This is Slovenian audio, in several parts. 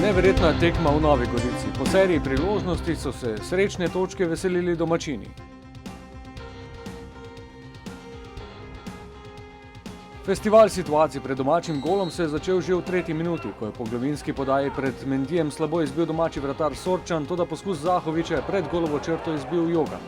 Neverjetna tekma v Novi Gorici. Po seriji priložnosti so se srečne točke veselili domačini. Festival situacij pred domačim golom se je začel že v 3. minuti, ko je po glavinski podaji pred Mendijem slabo izbil domači vratar Sorčan, toda poskus Zahovića je pred golovo črto izbil Jogan.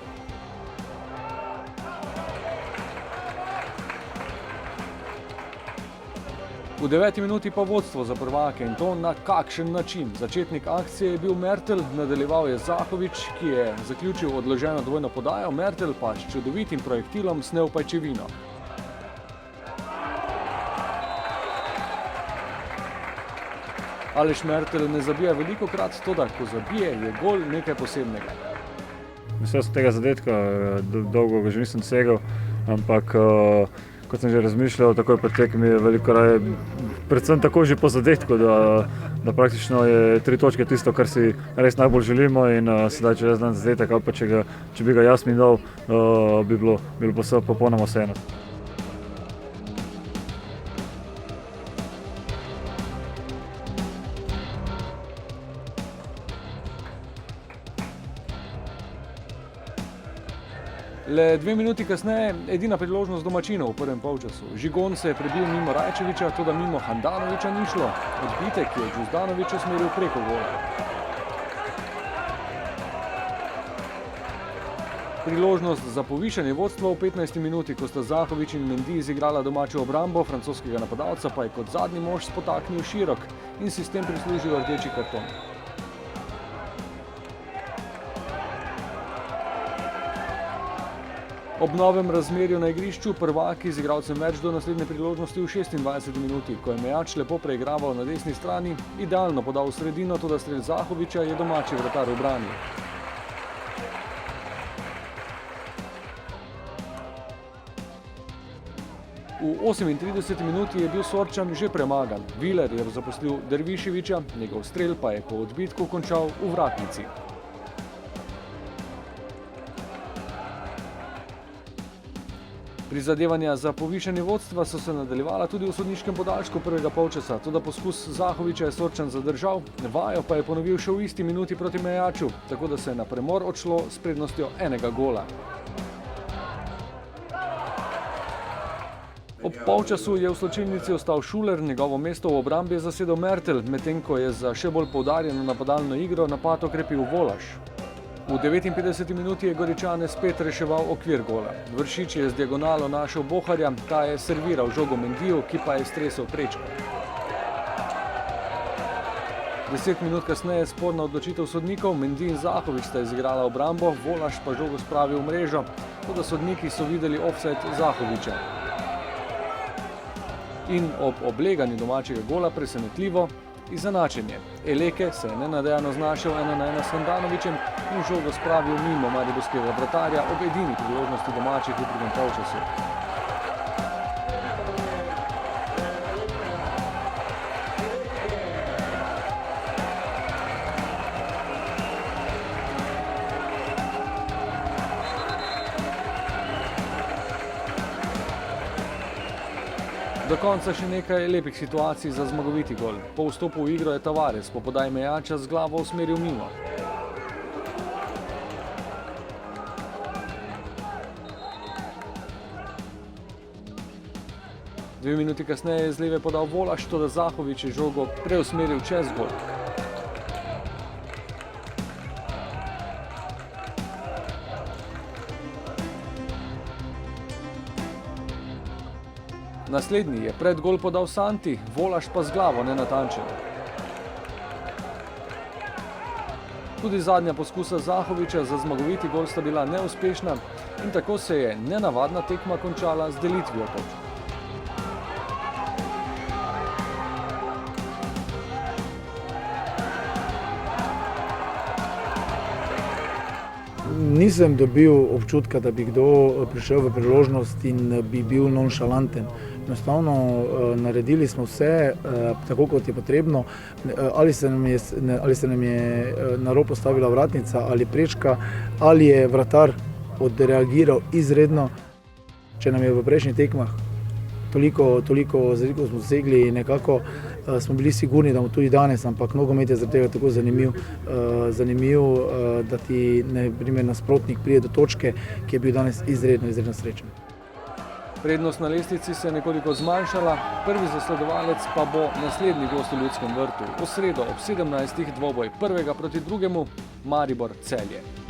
V 9. minuti pa vodstvo za prvake in to na kakšen način. Začetnik akcije je bil Mertelj, nadaljeval je Zahović, ki je zaključil odloženo dvojno podajo, Mertelj pa s čudovitim projektilom snel pajčevino. Aleš Mertelj ne zabija velikokrat, toda ko zabije, je gol nekaj posebnega. Vesel sem tega zadetka, dolgo ga že nisem dosegel, ampak kot sem že razmišljal, takoj po tekmi je veliko raje, predvsem tako že po zadetku, da praktično je 3 točke tisto, kar si res najbolj želimo in sedaj, če jaz dam zadetek, ali pa če bi ga Jasmin dal, bi bilo popolnoma vseeno. Le 2 minuti kasneje edina priložnost domačinov v prvem polčasu. Žigon se je prebil mimo Rajčevića, toda mimo Handanovića ni šlo. Odbitek je Đuzdanović usmeril preko gola. Priložnost za povišanje vodstva v 15. minuti, ko sta Zahović in Mendy izigrala domačo obrambo, francoskega napadalca pa je kot zadnji mož spotaknil širok in si s tem prislužil rdeči karton. Ob novem razmerju na igrišču prvaki z igralcem več do naslednje priložnosti v 26. minuti, ko je Mejač lepo preigraval na desni strani, idealno podal v sredino, toda strel Zahovića je domači vratar ubranil. V 38. minuti je bil Sorčan že premagan. Viler je zaposlil Derviševića, njegov strel pa je po odbitku končal v vratnici. Prizadevanja za povišanje vodstva so se nadaljevala tudi v sodniškem podaljšku prvega polčasa, toda poskus Zahovića je Sorčan zadržal, vajo pa je ponovil še v isti minuti proti Mejaču, tako da se je na premor odšlo s prednostjo 1 gola. Ob polčasu je v slačilnici ostal Šuler, njegovo mesto v obrambi je zasedel Mertelj, medtem ko je za še bolj poudarjeno napadalno igro napad okrepil Volaš. V 59. minuti je Goričane spet reševal okvir gola. Vršič je z diagonalo našel Boharja, ta je serviral žogo Mendiju, ki pa je stresel prečko. 10 minut kasneje sporna odločitev sodnikov, Mendy in Zahović sta izigrala obrambo, Volaš pa žogo spravil v mrežo, toda sodniki so videli ofsajd Zahovića. In ob obleganju domačega gola presenetljivo izenačenje. Eleke se je nenadejano znašel 1-1 s Handanovićem in žogo spravil mimo mariborskega vratarja ob edini priložnosti domačih v drugem polčasu. Do konca še nekaj lepih situacij za zmagoviti gol. Po vstopu v igro je Tavares po podaji Mejača z glavo usmeril mimo. Dve minuti kasneje je z leve podal Volaš, toda Zahović je žogo preusmeril čez gol. Naslednji je pred gol podal Santi, Volaš pa z glavo nenatančen. Tudi zadnja poskusa Zahovića za zmagoviti gol sta bila neuspešna in tako se je nenavadna tekma končala z delitvijo točk. Nisem dobil občutka, da bi kdo prišel v priložnost in bi bil nonšalanten. Enostavno naredili smo vse tako, kot je potrebno. Ali se nam je na rob postavila vratnica ali prečka, ali je vratar odreagiral izredno. Če nam je v prejšnjih tekmah toliko smo dosegli nekako smo bili sigurni, da bomo tudi danes, ampak nogomet je zaradi tega tako zanimiv, da ti nasprotnik pride do točke, ki je bil danes izredno srečen. Prednost na lestvici se je nekoliko zmanjšala, prvi zasledovalec pa bo naslednji gost v Ljudskem vrtu. V sredo ob 17. dvoboj prvega proti drugemu, Maribor Celje.